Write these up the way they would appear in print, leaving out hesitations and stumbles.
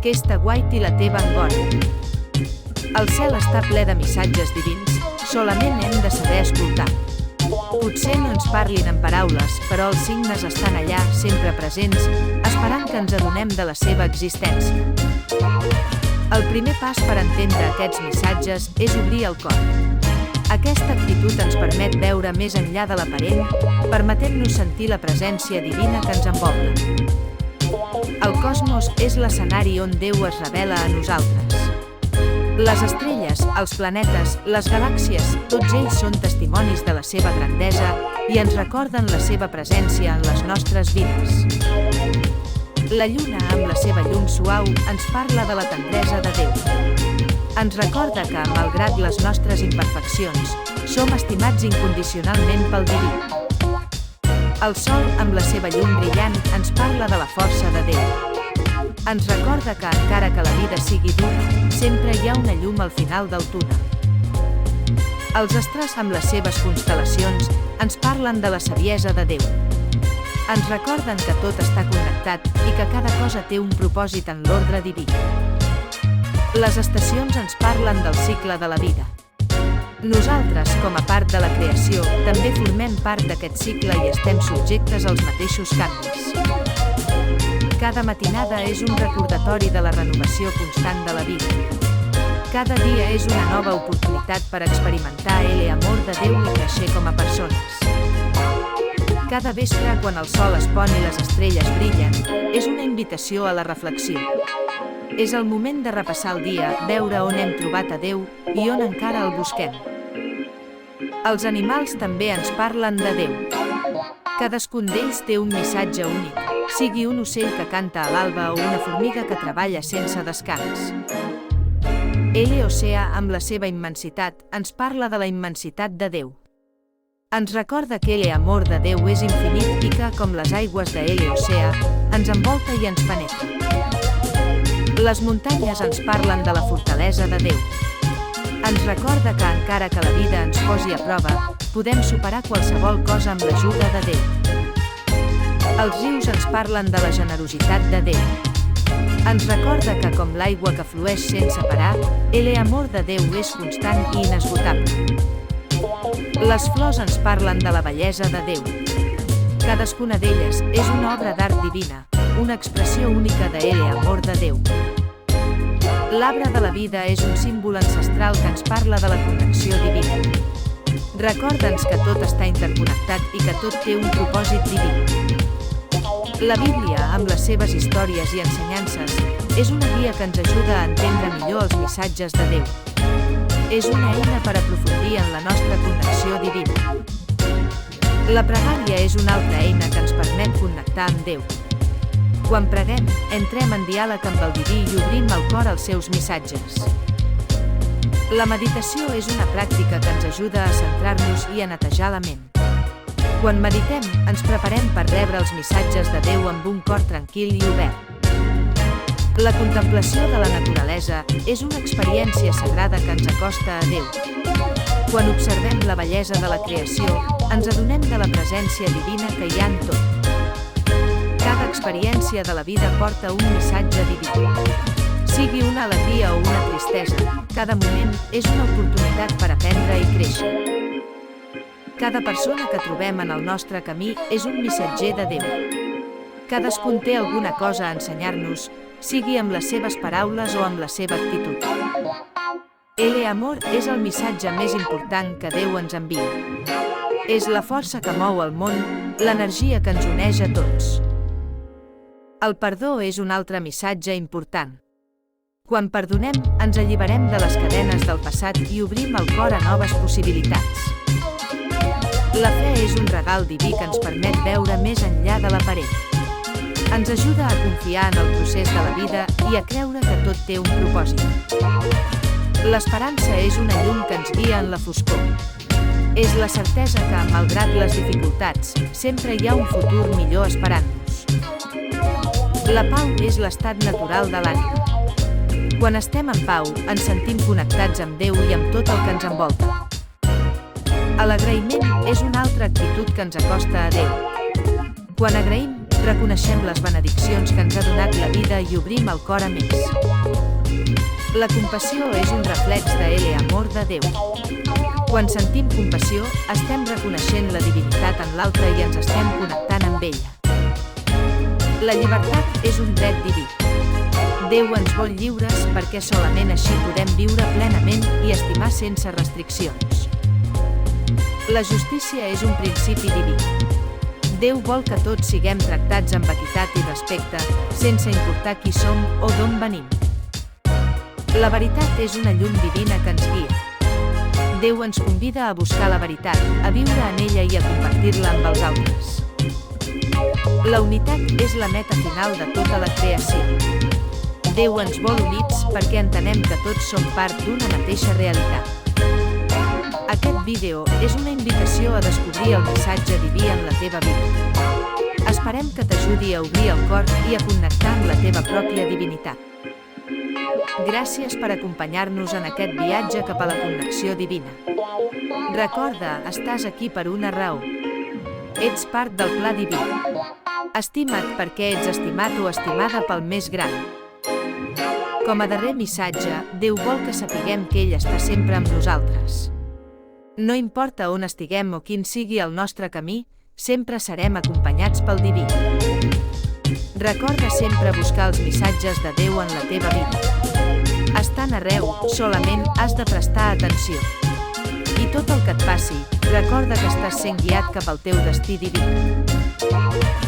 Aquesta White i la teva Angora. El cel està ple de missatges divins, solament hem de saber escoltar. Potser no ens parlin en paraules, però els signes estan allà, sempre presents, esperant que ens adonem de la seva existència. El primer pas per entendre aquests missatges és obrir el cor. Aquesta actitud ens permet veure més enllà de l'aparent, permetent-nos sentir la presència divina que ens envolta. El cosmos és l'escenari on Déu es revela a nosaltres. Les estrelles, els planetes, les galàxies, tots ells són testimonis de la seva grandesa i ens recorden la seva presència en les nostres vides. La lluna, amb la seva llum suau, ens parla de la tendresa de Déu. Ens recorda que, malgrat les nostres imperfeccions, som estimats incondicionalment pel Diví. El sol, amb la seva llum brillant, ens parla de la força de Déu. Ens recorda que, encara que la vida sigui dura, sempre hi ha una llum al final del túnel. Els astres, amb les seves constel·lacions, ens parlen de la saviesa de Déu. Ens recorden que tot està connectat i que cada cosa té un propòsit en l'ordre diví. Les estacions ens parlen del cicle de la vida. Nosaltres, com a part de la creació, també formem part d'aquest cicle i estem subjectes als mateixos canvis. Cada matinada és un recordatori de la renovació constant de la vida. Cada dia és una nova oportunitat per experimentar l'amor de Déu i créixer com a persones. Cada vespre, quan el sol es pon i les estrelles brillen, és una invitació a la reflexió. És el moment de repassar el dia, veure on hem trobat a Déu i on encara el busquem. Els animals també ens parlen de Déu. Cadascun d'ells té un missatge únic, sigui un ocell que canta a l'alba o una formiga que treballa sense descans. L'oceà, amb la seva immensitat, ens parla de la immensitat de Déu. Ens recorda que l'amor de Déu és infinit i que, com les aigües de l'oceà, ens envolta i ens penetra. Les muntanyes ens parlen de la fortalesa de Déu. Ens recorda que, encara que la vida ens posi a prova, podem superar qualsevol cosa amb l'ajuda de Déu. Els rius ens parlen de la generositat de Déu. Ens recorda que, com l'aigua que flueix sense parar, l'amor de Déu és constant i inesgotable. Les flors ens parlen de la bellesa de Déu. Cadascuna d'elles és una obra d'art divina, una expressió única de l'amor de Déu. L'arbre de la vida és un símbol ancestral que ens parla de la connexió divina. Recorda'ns que tot està interconnectat i que tot té un propòsit diví. La Bíblia, amb les seves històries i ensenyances, és una guia que ens ajuda a entendre millor els missatges de Déu. És una eina per aprofundir en la nostra connexió divina. La pregària és una altra eina que ens permet connectar amb Déu. Quan preguem, entrem en diàleg amb el diví i obrim el cor als seus missatges. La meditació és una pràctica que ens ajuda a centrar-nos i a netejar la ment. Quan meditem, ens preparem per rebre els missatges de Déu amb un cor tranquil i obert. La contemplació de la naturalesa és una experiència sagrada que ens acosta a Déu. Quan observem la bellesa de la creació, ens adonem de la presència divina que hi ha en tot. Cada experiència de la vida porta un missatge diví. Sigui una alegria o una tristesa, cada moment és una oportunitat per aprendre i créixer. Cada persona que trobem en el nostre camí és un missatger de Déu. Cadascun té alguna cosa a ensenyar-nos, sigui amb les seves paraules o amb la seva actitud. L'amor és el missatge més important que Déu ens envia. És la força que mou el món, l'energia que ens uneix a tots. El perdó és un altre missatge important. Quan perdonem, ens alliberem de les cadenes del passat i obrim el cor a noves possibilitats. La fe és un regal diví que ens permet veure més enllà de l'aparent. Ens ajuda a confiar en el procés de la vida i a creure que tot té un propòsit. L'esperança és una llum que ens guia en la foscor. És la certesa que, malgrat les dificultats, sempre hi ha un futur millor esperant-nos. La pau és l'estat natural de l'ànima. Quan estem en pau, ens sentim connectats amb Déu i amb tot el que ens envolta. L'agraïment és una altra actitud que ens acosta a Déu. Quan agraïm, reconeixem les benediccions que ens ha donat la vida i obrim el cor a més. La compassió és un reflex de l'amor de Déu. Quan sentim compassió, estem reconeixent la divinitat en l'altre i ens estem connectant amb ella. La llibertat és un dret diví. Déu ens vol lliures perquè solament així podem viure plenament i estimar sense restriccions. La justícia és un principi diví. Déu vol que tots siguem tractats amb equitat i respecte, sense importar qui som o d'on venim. La veritat és una llum divina que ens guia. Déu ens convida a buscar la veritat, a viure en ella i a compartir-la amb els altres. La unitat és la meta final de tota la creació. Déu ens vol units perquè entenem que tots som part d'una mateixa realitat. Aquest vídeo és una invitació a descobrir el missatge diví en la teva vida. Esperem que t'ajudi a obrir el cor i a connectar amb la teva pròpia divinitat. Gràcies per acompanyar-nos en aquest viatge cap a la connexió divina. Recorda, estàs aquí per una raó. Ets part del pla diví. Estima't perquè ets estimat o estimada pel més gran. Com a darrer missatge, Déu vol que sapiguem que ell està sempre amb nosaltres. No importa on estiguem o quin sigui el nostre camí, sempre serem acompanyats pel diví. Recorda sempre buscar els missatges de Déu en la teva vida. Estan arreu, solament has de prestar atenció. I tot el que et passi, recorda que estàs sent guiat cap al teu destí diví.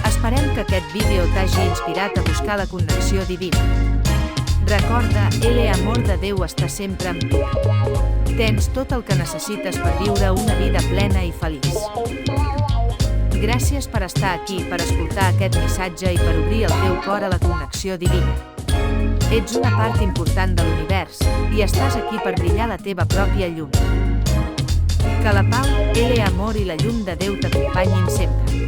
Esperem que aquest vídeo t'hagi inspirat a buscar la connexió divina. Recorda, l'amor de Déu està sempre amb tu. Tens tot el que necessites per viure una vida plena i feliç. Gràcies per estar aquí, per escoltar aquest missatge i per obrir el teu cor a la connexió divina. Ets una part important de l'univers i estàs aquí per brillar la teva pròpia llum. Que la pau, l'amor i la llum de Déu t'acompanyin sempre.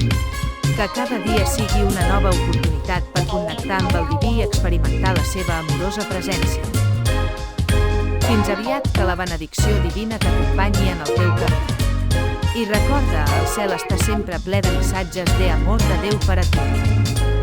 Que cada dia sigui una nova oportunitat per connectar amb el diví i experimentar la seva amorosa presència. Fins aviat, que la benedicció divina t'acompanyi en el teu camí. I recorda, el cel està sempre ple de missatges d'amor de Déu per a tu.